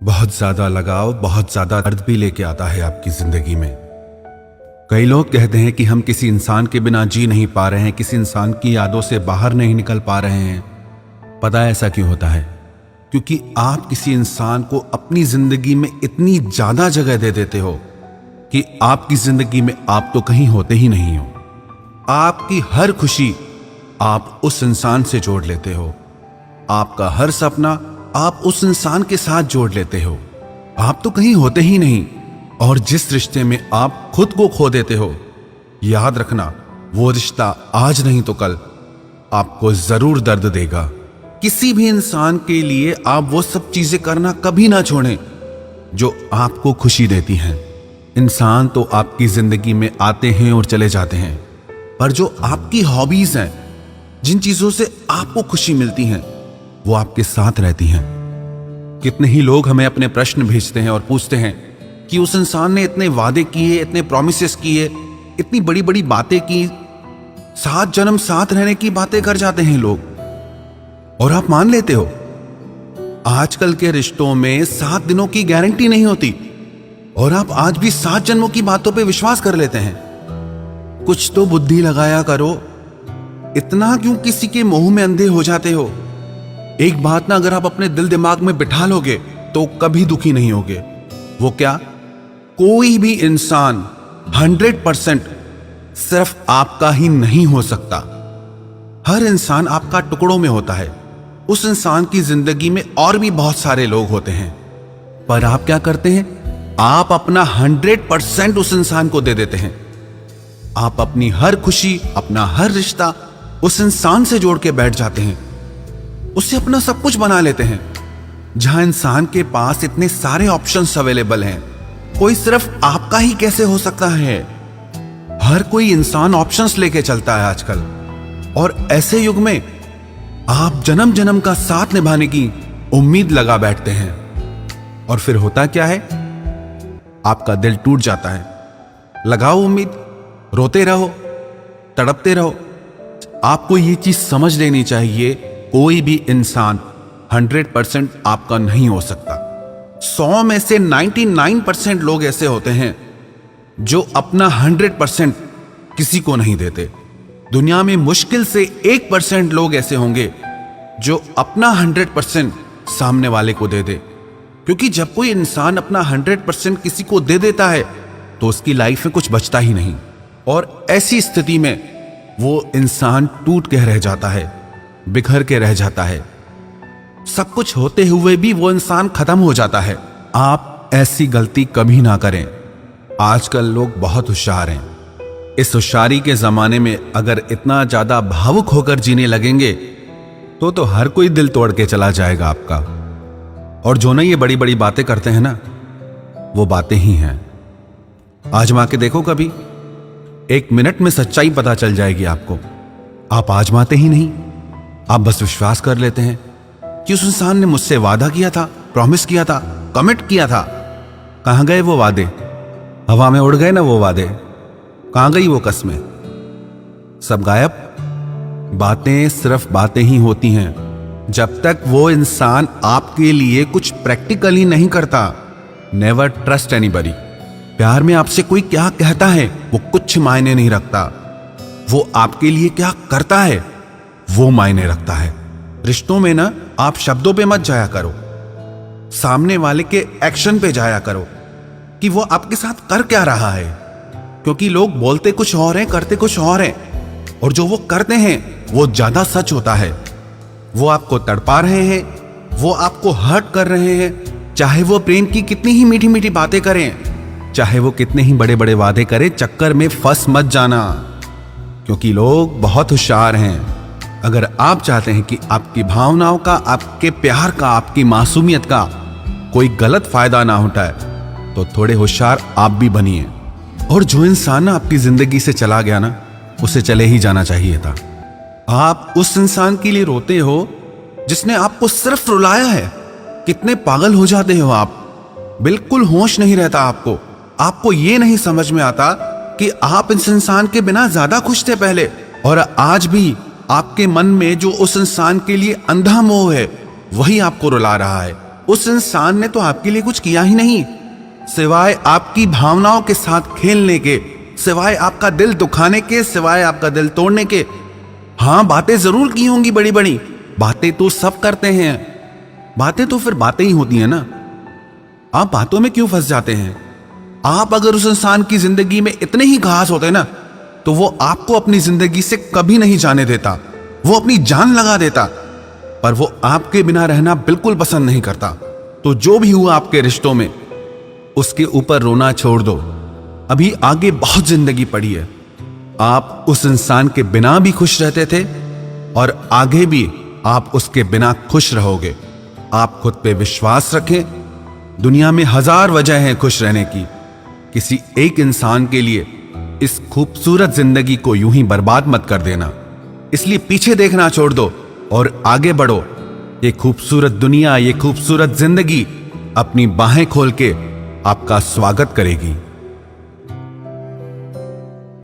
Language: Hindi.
बहुत ज्यादा लगाव बहुत ज्यादा दर्द भी लेके आता है आपकी जिंदगी में। कई लोग कहते हैं कि हम किसी इंसान के बिना जी नहीं पा रहे हैं, किसी इंसान की यादों से बाहर नहीं निकल पा रहे हैं। पता है ऐसा क्यों होता है? क्योंकि आप किसी इंसान को अपनी जिंदगी में इतनी ज्यादा जगह दे देते हो कि आपकी जिंदगी में आप तो कहीं होते ही नहीं हो। आपकी हर खुशी आप उस इंसान से जोड़ लेते हो, आपका हर सपना आप उस इंसान के साथ जोड़ लेते हो। आप तो कहीं होते ही नहीं, और जिस रिश्ते में आप खुद को खो देते हो, याद रखना वो रिश्ता आज नहीं तो कल आपको जरूर दर्द देगा। किसी भी इंसान के लिए आप वो सब चीजें करना कभी ना छोड़ें जो आपको खुशी देती हैं। इंसान तो आपकी जिंदगी में आते हैं और चले जाते हैं, पर जो आपकी हॉबीज हैं, जिन चीजों से आपको खुशी मिलती हैं, वो आपके साथ रहती हैं। कितने ही लोग हमें अपने प्रश्न भेजते हैं और पूछते हैं कि उस इंसान ने इतने वादे किए, इतने प्रोमिसेस किए, इतनी बड़ी बड़ी बातें की, 7 जन्म साथ रहने की बातें कर जाते हैं लोग, और आप मान लेते हो। आजकल के रिश्तों में 7 दिनों की गारंटी नहीं होती, और आप आज भी 7 जन्मों की बातों पे विश्वास कर लेते हैं। कुछ तो बुद्धि लगाया करो। इतना क्यों किसी के मोह में अंधे हो जाते हो? एक बात ना अगर आप अपने दिल दिमाग में बिठा लोगे तो कभी दुखी नहीं होगे। वो क्या? कोई भी इंसान 100% सिर्फ आपका ही नहीं हो सकता। हर इंसान आपका टुकड़ों में होता है। उस इंसान की जिंदगी में और भी बहुत सारे लोग होते हैं, पर आप क्या करते हैं? आप अपना 100% उस इंसान को दे देते हैं। आप अपनी हर खुशी, अपना हर रिश्ता उस इंसान से जोड़ के बैठ जाते हैं, उससे अपना सब कुछ बना लेते हैं। जहां इंसान के पास इतने सारे ऑप्शंस अवेलेबल हैं, कोई सिर्फ आपका ही कैसे हो सकता है? हर कोई इंसान ऑप्शंस लेके चलता है आजकल, और ऐसे युग में आप जन्म जन्म का साथ निभाने की उम्मीद लगा बैठते हैं, और फिर होता क्या है? आपका दिल टूट जाता है। लगाओ उम्मीद, रोते रहो, तड़पते रहो। आपको ये चीज समझ लेनी चाहिए, कोई भी इंसान 100% आपका नहीं हो सकता। 100 में से 99% लोग ऐसे होते हैं जो अपना 100% किसी को नहीं देते। दुनिया में मुश्किल से 1% लोग ऐसे होंगे जो अपना 100% सामने वाले को दे दे। क्योंकि जब कोई इंसान अपना 100% किसी को दे देता है तो उसकी लाइफ में कुछ बचता ही नहीं, और ऐसी स्थिति में वो इंसान टूट के रह जाता है, बिखर के रह जाता है। सब कुछ होते हुए भी वो इंसान खत्म हो जाता है। आप ऐसी गलती कभी ना करें। आजकल लोग बहुत होशियार हैं। इस होशियारी के जमाने में अगर इतना ज्यादा भावुक होकर जीने लगेंगे तो हर कोई दिल तोड़ के चला जाएगा आपका। और जो ना ये बड़ी बड़ी बातें करते हैं ना, वो बातें ही हैं। आजमा के देखो कभी, 1 मिनट में सच्चाई पता चल जाएगी आपको। आप आजमाते ही नहीं, आप बस विश्वास कर लेते हैं कि उस इंसान ने मुझसे वादा किया था, प्रॉमिस किया था, कमिट किया था। कहां गए वो वादे? हवा में उड़ गए ना वो वादे। कहां गई वो कस्में? सब गायब। बातें सिर्फ बातें ही होती हैं जब तक वो इंसान आपके लिए कुछ प्रैक्टिकली नहीं करता। Never trust anybody. प्यार में आपसे कोई क्या कहता है वो कुछ मायने नहीं रखता, वो आपके लिए क्या करता है वो मायने रखता है। रिश्तों में ना आप शब्दों पे मत जाया करो, सामने वाले के एक्शन पे जाया करो कि वो आपके साथ कर क्या रहा है। क्योंकि लोग बोलते कुछ और हैं, करते कुछ और हैं, और जो वो करते हैं वो ज्यादा सच होता है। वो आपको तड़पा रहे हैं, वो आपको हर्ट कर रहे हैं, चाहे वो प्रेम की कितनी ही मीठी मीठी बातें करें, चाहे वो कितने ही बड़े बड़े वादे करें। चक्कर में फंस मत जाना, क्योंकि लोग बहुत होशियार हैं। अगर आप चाहते हैं कि आपकी भावनाओं का, आपके प्यार का, आपकी मासूमियत का कोई गलत फायदा ना उठाए, तो थोड़े होशियार आप भी बनिए। और जो इंसान ना आपकी जिंदगी से चला गया ना, उसे चले ही जाना चाहिए था। आप उस इंसान के लिए रोते हो जिसने आपको सिर्फ रुलाया है। कितने पागल हो जाते हो आप, बिल्कुल होश नहीं रहता आपको। आपको ये नहीं समझ में आता कि आप इस इंसान के बिना ज्यादा खुश थे पहले, और आज भी आपके मन में जो उस इंसान के लिए अंधा मोह है वही आपको रुला रहा है। उस इंसान ने तो आपके लिए कुछ किया ही नहीं, सिवाय आपकी भावनाओं के साथ खेलने के, सिवाय आपका दिल दुखाने के, सिवाय आपका दिल तोड़ने के। हाँ, बातें जरूर की होंगी बड़ी बड़ी, बातें तो सब करते हैं, बातें तो फिर बातें ही होती हैं ना। आप बातों में क्यों फंस जाते हैं? आप अगर उस इंसान की जिंदगी में इतने ही खास होते ना, तो वो आपको अपनी जिंदगी से कभी नहीं जाने देता, वो अपनी जान लगा देता। पर वो आपके बिना रहना बिल्कुल पसंद नहीं करता। तो जो भी हुआ आपके रिश्तों में, उसके ऊपर रोना छोड़ दो। अभी आगे बहुत जिंदगी पड़ी है। आप उस इंसान के बिना भी खुश रहते थे और आगे भी आप उसके बिना खुश रहोगे। आप खुद पे विश्वास रखें। दुनिया में हजार वजह हैं खुश रहने की। किसी एक इंसान के लिए इस खूबसूरत जिंदगी को यूं ही बर्बाद मत कर देना। इसलिए पीछे देखना छोड़ दो और आगे बढ़ो। ये खूबसूरत दुनिया, ये खूबसूरत जिंदगी अपनी बाहें खोल के आपका स्वागत करेगी।